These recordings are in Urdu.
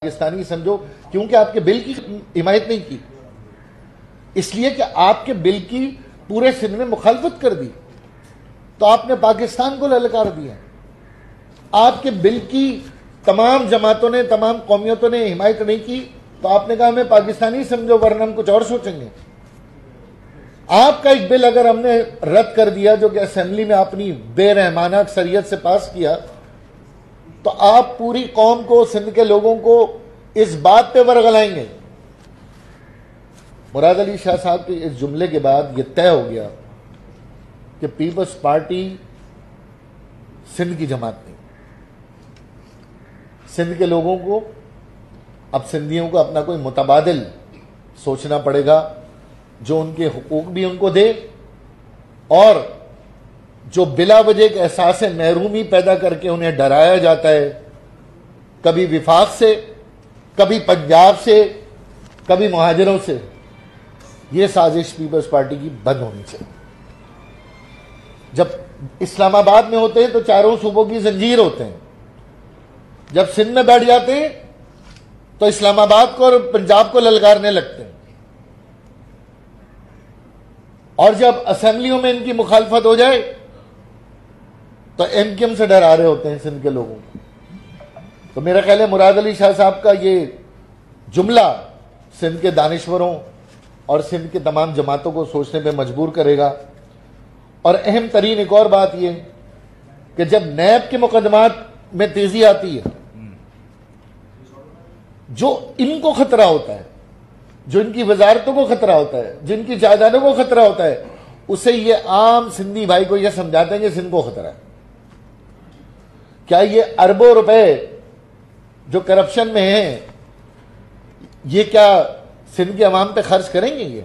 پاکستانی سمجھو کیونکہ آپ کے بل کی حمایت نہیں کی، اس لیے کہ آپ کے بل کی پورے سندھ میں مخالفت کر دی تو آپ نے پاکستان کو للکار دیا۔ آپ کے بل کی تمام جماعتوں نے، تمام قومیتوں نے حمایت نہیں کی تو آپ نے کہا ہمیں پاکستانی سمجھو ورنہ ہم کچھ اور سوچیں گے۔ آپ کا ایک بل اگر ہم نے رد کر دیا جو کہ اسمبلی میں اپنی بے رحمانہ اکثریت سے پاس کیا تو آپ پوری قوم کو، سندھ کے لوگوں کو اس بات پہ ورغلائیں گے۔ مراد علی شاہ صاحب کے اس جملے کے بعد یہ طے ہو گیا کہ پیپلز پارٹی سندھ کی جماعت نہیں۔ سندھ کے لوگوں کو اب سندھیوں کو اپنا کوئی متبادل سوچنا پڑے گا جو ان کے حقوق بھی ان کو دے اور جو بلا وجہ ایک احساس محرومی پیدا کر کے انہیں ڈرایا جاتا ہے، کبھی وفاق سے، کبھی پنجاب سے، کبھی مہاجروں سے، یہ سازش پیپلز پارٹی کی بند ہونی چاہیے۔ جب اسلام آباد میں ہوتے ہیں تو چاروں صوبوں کی زنجیر ہوتے ہیں، جب سندھ میں بیٹھ جاتے ہیں تو اسلام آباد کو اور پنجاب کو للکارنے لگتے ہیں، اور جب اسمبلیوں میں ان کی مخالفت ہو جائے تو ایم کیو ایم سے ڈرا رہے ہوتے ہیں سندھ کے لوگوں کو۔ تو میرا خیال ہے مراد علی شاہ صاحب کا یہ جملہ سندھ کے دانشوروں اور سندھ کے تمام جماعتوں کو سوچنے پہ مجبور کرے گا۔ اور اہم ترین ایک اور بات یہ کہ جب نیب کے مقدمات میں تیزی آتی ہے، جو ان کو خطرہ ہوتا ہے، جو ان کی وزارتوں کو خطرہ ہوتا ہے، جن کی جائیدادوں کو خطرہ ہوتا ہے، اسے یہ عام سندھی بھائی کو یہ سمجھاتے ہیں کہ سندھ کو خطرہ ہے۔ کیا یہ اربوں روپے جو کرپشن میں ہیں یہ کیا سندھ کے عوام پہ خرچ کریں گے؟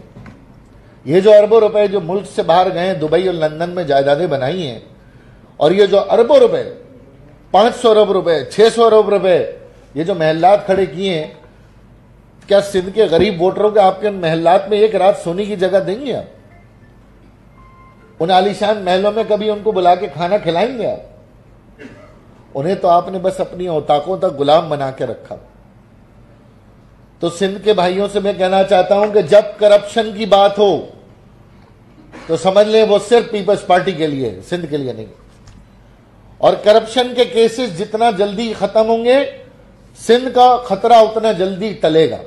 یہ جو اربوں روپے جو ملک سے باہر گئے ہیں، دبئی اور لندن میں جائیدادیں بنائی ہیں، اور یہ جو اربوں روپے، 500 ارب روپے، 600 ارب روپے یہ جو محلات کھڑے کیے ہیں، کیا سندھ کے غریب ووٹروں کے آپ کے ان محلات میں ایک رات سونے کی جگہ دیں گے؟ آپ ان عالیشان محلوں میں کبھی ان کو بلا کے کھانا کھلائیں گے؟ آپ انہیں تو آپ نے بس اپنی اوتاقوں تک غلام بنا کے رکھا۔ تو سندھ کے بھائیوں سے میں کہنا چاہتا ہوں کہ جب کرپشن کی بات ہو تو سمجھ لیں وہ صرف پیپلز پارٹی کے لیے، سندھ کے لیے نہیں۔ اور کرپشن کے کیسز جتنا جلدی ختم ہوں گے سندھ کا خطرہ اتنا جلدی ٹلے گا۔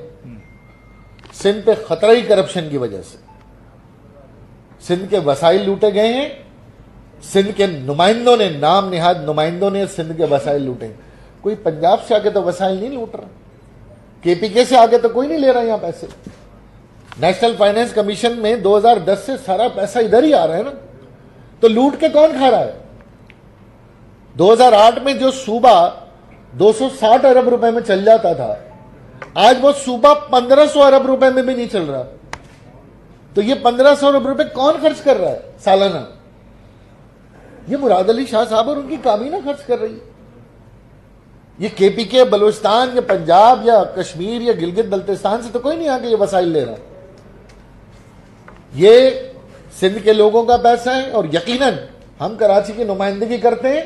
سندھ پہ خطرہ ہی کرپشن کی وجہ سے۔ سندھ کے وسائل لوٹے گئے ہیں، سندھ کے نمائندوں نے، نام نہاد نمائندوں نے سندھ کے وسائل لوٹے۔ کوئی پنجاب سے آگے تو وسائل نہیں لوٹ رہا، کے پی کے سے آگے تو کوئی نہیں لے رہا یہاں پیسے۔ نیشنل فائنانس کمیشن میں 2010 سے سارا پیسہ ادھر ہی آ رہا ہے نا، تو لوٹ کے کون کھا رہا ہے؟ 2008 میں جو صوبہ 260 ارب روپے میں چل جاتا تھا، آج وہ صوبہ 1500 ارب روپے میں بھی نہیں چل رہا۔ تو یہ 1500 ارب روپے کون خرچ کر رہا ہے سالانہ؟ یہ مراد علی شاہ صاحب اور ان کی کابینہ خرچ کر رہی ہے۔ یہ کے پی کے بلوچستان یا پنجاب یا کشمیر یا گلگت بلتستان سے تو کوئی نہیں آگے یہ وسائل لے رہا۔ یہ سندھ کے لوگوں کا پیسہ ہے، اور یقیناً ہم کراچی کی نمائندگی کرتے ہیں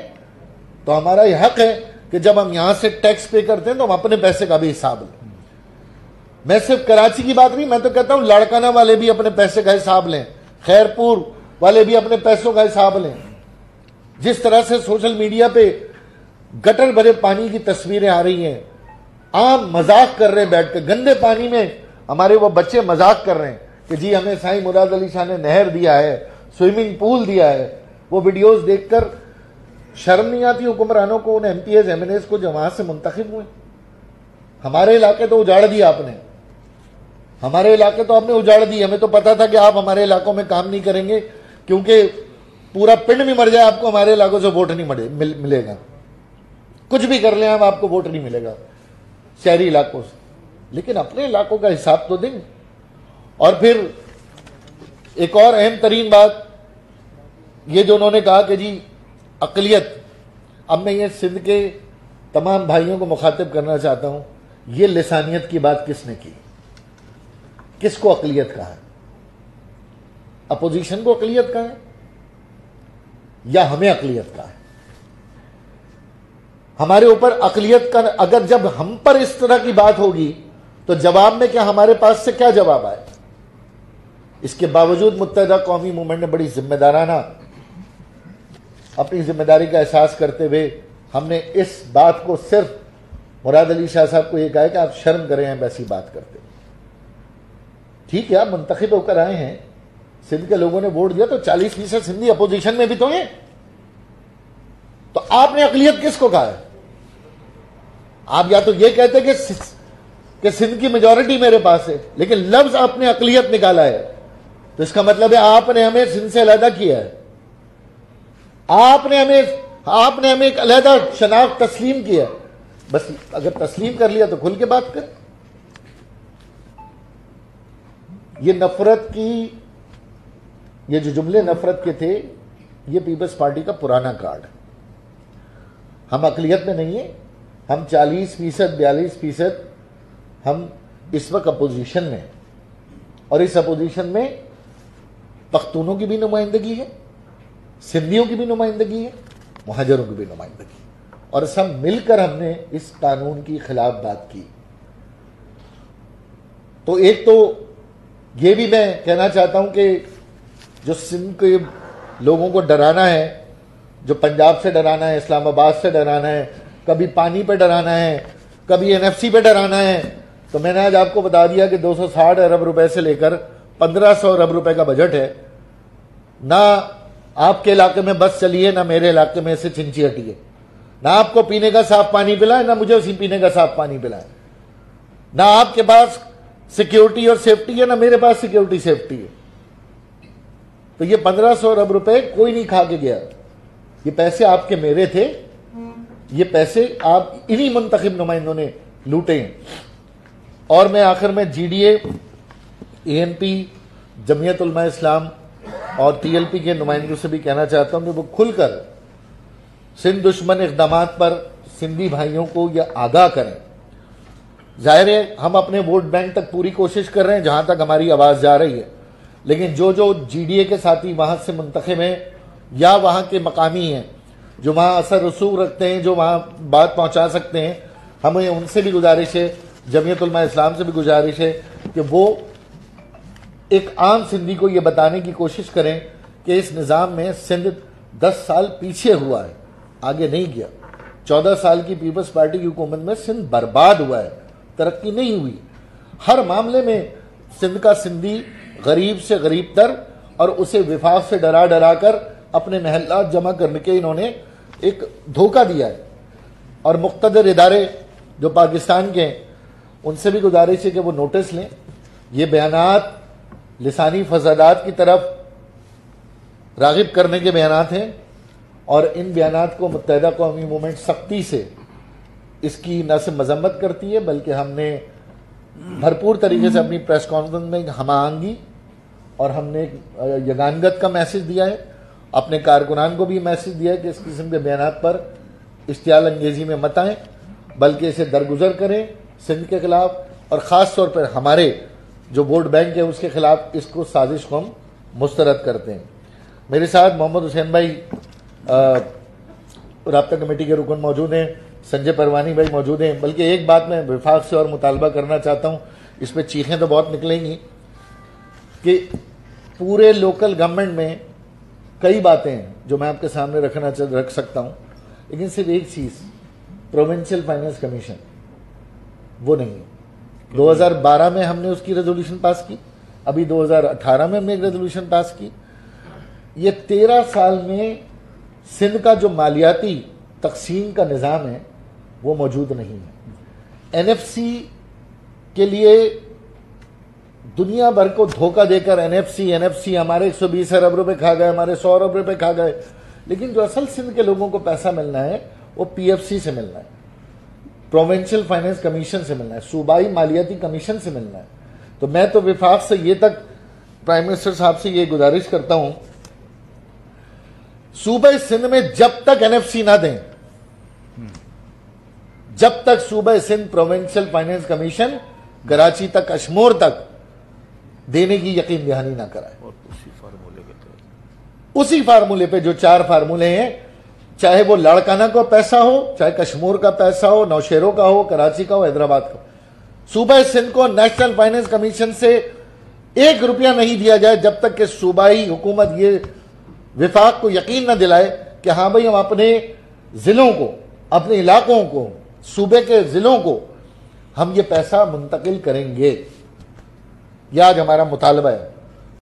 تو ہمارا یہ حق ہے کہ جب ہم یہاں سے ٹیکس پے کرتے ہیں تو ہم اپنے پیسے کا بھی حساب لیں۔ میں صرف کراچی کی بات نہیں، میں تو کہتا ہوں لاڑکانہ والے بھی اپنے پیسے کا حساب لیں، خیرپور والے بھی اپنے پیسوں کا حساب لیں۔ جس طرح سے سوشل میڈیا پہ گٹر بھرے پانی کی تصویریں آ رہی ہیں، عام مذاق کر رہے ہیں بیٹھ کے، گندے پانی میں ہمارے وہ بچے مذاق کر رہے ہیں کہ جی ہمیں سائیں مراد علی شاہ نے نہر دیا ہے، سوئمنگ پول دیا ہے۔ وہ ویڈیوز دیکھ کر شرم نہیں آتی حکمرانوں کو، ان MPs MNAs کو جو وہاں سے منتخب ہوئے؟ ہمارے علاقے تو اجاڑ دیا آپ نے، ہمارے علاقے تو آپ نے اجاڑ دی۔ ہمیں تو پتا تھا کہ آپ ہمارے علاقوں میں کام نہیں کریں گے، کیونکہ پورا پنڈ بھی مر جائے آپ کو ہمارے علاقوں سے ووٹ نہیں ملے گا، کچھ بھی کر لیں آپ کو ووٹ نہیں ملے گا شہری علاقوں سے۔ لیکن اپنے علاقوں کا حساب تو دیں۔ اور پھر ایک اور اہم ترین بات یہ جو انہوں نے کہا کہ جی اقلیت، اب میں یہ سندھ کے تمام بھائیوں کو مخاطب کرنا چاہتا ہوں، یہ لسانیت کی بات کس نے کی؟ کس کو اقلیت کہا ہے؟ اپوزیشن کو اقلیت کہا ہے یا ہمیں اقلیت کہا ہے؟ ہمارے اوپر اقلیت کا اگر جب ہم پر اس طرح کی بات ہوگی تو جواب میں کیا ہمارے پاس سے کیا جواب آئے؟ اس کے باوجود متحدہ قومی موومنٹ نے بڑی ذمہ دارانہ اپنی ذمہ داری کا احساس کرتے ہوئے ہم نے اس بات کو صرف مراد علی شاہ صاحب کو یہ کہا کہ آپ شرم کریں ہیں ویسی بات کرتے. ٹھیک ہے، آپ منتخب ہو کر آئے ہیں، سندھ کے لوگوں نے ووٹ دیا تو 40% سندھی اپوزیشن میں بھی تو ہیں، تو آپ نے اقلیت کس کو کہا ہے؟ آپ یا تو یہ کہتے کہ سندھ کی میجورٹی میرے پاس ہے، لیکن لفظ آپ نے اقلیت نکالا ہے تو اس کا مطلب ہے آپ نے ہمیں سندھ سے علیحدہ کیا ہے، آپ نے ہمیں ایک علیحدہ شناخت تسلیم کیا ہے. بس اگر تسلیم کر لیا تو کھل کے بات کر. یہ نفرت کی، یہ جو جملے نفرت کے تھے، یہ پیپلز پارٹی کا پرانا کارڈ. ہم اقلیت میں نہیں ہیں، ہم 40%، 42% ہم اس وقت اپوزیشن میں، اور اس اپوزیشن میں پختونوں کی بھی نمائندگی ہے، سندھیوں کی بھی نمائندگی ہے، مہاجروں کی بھی نمائندگی، اور سب مل کر ہم نے اس قانون کی خلاف بات کی. تو ایک تو یہ بھی میں کہنا چاہتا ہوں کہ جو سندھ کے لوگوں کو ڈرانا ہے، جو پنجاب سے ڈرانا ہے، اسلام آباد سے ڈرانا ہے، کبھی پانی پہ ڈرانا ہے، کبھی NFC پہ ڈرانا ہے، تو میں نے آج آپ کو بتا دیا کہ 260 ارب روپے سے لے کر 1500 ارب روپے کا بجٹ ہے. نہ آپ کے علاقے میں بس چلی ہے، نہ میرے علاقے میں سے چنچی ہٹی ہے. نہ آپ کو پینے کا صاف پانی پلائے، نہ مجھے اسی پینے کا صاف پانی پلائے. نہ آپ کے پاس سیکیورٹی اور سیفٹی ہے، نہ میرے پاس سیکیورٹی سیفٹی ہے. تو یہ 1500 ارب روپے کوئی نہیں کھا کے گیا. یہ پیسے آپ کے میرے تھے، یہ پیسے آپ انہی منتخب نمائندوں نے لوٹے ہیں. اور میں آخر میں GDA، ANP، جمعیت علماء اسلام اور TLP کے نمائندوں سے بھی کہنا چاہتا ہوں کہ وہ کھل کر سندھ دشمن اقدامات پر سندھی بھائیوں کو یہ آگاہ کریں. ظاہر ہے ہم اپنے ووٹ بینک تک پوری کوشش کر رہے ہیں جہاں تک ہماری آواز جا رہی ہے، لیکن جو GDA کے ساتھی وہاں سے منتخب ہیں یا وہاں کے مقامی ہیں، جو وہاں اثر رسوخ رکھتے ہیں، جو وہاں بات پہنچا سکتے ہیں، ہمیں ان سے بھی گزارش ہے، جمعیت علماء اسلام سے بھی گزارش ہے کہ وہ ایک عام سندھی کو یہ بتانے کی کوشش کریں کہ اس نظام میں سندھ 10 سال پیچھے ہوا ہے، آگے نہیں گیا. 14 سال کی پیپلز پارٹی کی حکومت میں سندھ برباد ہوا ہے، ترقی نہیں ہوئی. ہر معاملے میں سندھ کا سندھی غریب سے غریب تر، اور اسے وفاق سے ڈرا ڈرا کر اپنے محلات جمع کرنے کے انہوں نے ایک دھوکہ دیا ہے. اور مقتدر ادارے جو پاکستان کے ہیں ان سے بھی گزارش ہے کہ وہ نوٹس لیں. یہ بیانات لسانی فسادات کی طرف راغب کرنے کے بیانات ہیں، اور ان بیانات کو متحدہ قومی موومنٹ سختی سے اس کی نہ صرف مذمت کرتی ہے بلکہ ہم نے بھرپور طریقے سے اپنی پریس کانفرنس میں ہم آہنگی اور ہم نے یگانگت کا میسج دیا ہے. اپنے کارکنان کو بھی میسج دیا ہے کہ اس قسم کے بیانات پر اشتعال انگیزی میں مت آئیں، بلکہ اسے درگزر کریں سندھ کے خلاف، اور خاص طور پر ہمارے جو ووٹ بینک ہے اس کے خلاف اس کو سازش کو ہم مسترد کرتے ہیں. میرے ساتھ محمد حسین بھائی رابطہ کمیٹی کے رکن موجود ہیں، سنجے پروانی بھائی موجود ہیں. بلکہ ایک بات میں وفاق سے اور مطالبہ کرنا چاہتا ہوں، اس پہ چیخیں تو بہت نکلیں گی، کہ پورے لوکل گورنمنٹ میں کئی باتیں ہیں جو میں آپ کے سامنے رکھ سکتا ہوں، لیکن صرف ایک چیز، پروونشل فائنانس کمیشن وہ نہیں ہے. 2012 میں ہم نے اس کی ریزولوشن پاس کی، ابھی 2018 میں ہم نے ایک ریزولوشن پاس کی. یہ 13 سال میں سندھ کا جو مالیاتی تقسیم کا نظام ہے وہ موجود نہیں ہے. NFC کے لیے دنیا بھر کو دھوکہ دے کر NFC ہمارے 120 ارب روپے کھا گئے، ہمارے 100 ارب روپے کھا گئے، لیکن جو اصل سندھ کے لوگوں کو پیسہ ملنا ہے وہ PFC سے ملنا ہے، پروونشل فائنانس کمیشن سے ملنا ہے، صوبائی مالیاتی کمیشن سے ملنا ہے. تو میں تو وفاق سے یہ تک پرائم منسٹر صاحب سے یہ گزارش کرتا ہوں، صوبہ سندھ میں جب تک NFC نہ دیں، جب تک صوبہ Sindh provincial finance commission Karachi تک اشمور تک دینے کی یقین دہانی نہ کرائے. اسی فارمولے پہ جو 4 فارمولے ہیں، چاہے وہ لاڑکانہ کا پیسہ ہو، چاہے کشمیر کا پیسہ ہو، نوشہروں کا ہو، کراچی کا ہو، حیدرآباد کا. صوبہ سندھ کو نیشنل فائنانس کمیشن سے 1 روپیہ نہیں دیا جائے جب تک کہ صوبائی حکومت یہ وفاق کو یقین نہ دلائے کہ ہاں بھائی ہم اپنے ضلعوں کو، اپنے علاقوں کو، صوبے کے ضلعوں کو ہم یہ پیسہ منتقل کریں گے. یہ آج ہمارا مطالبہ ہے.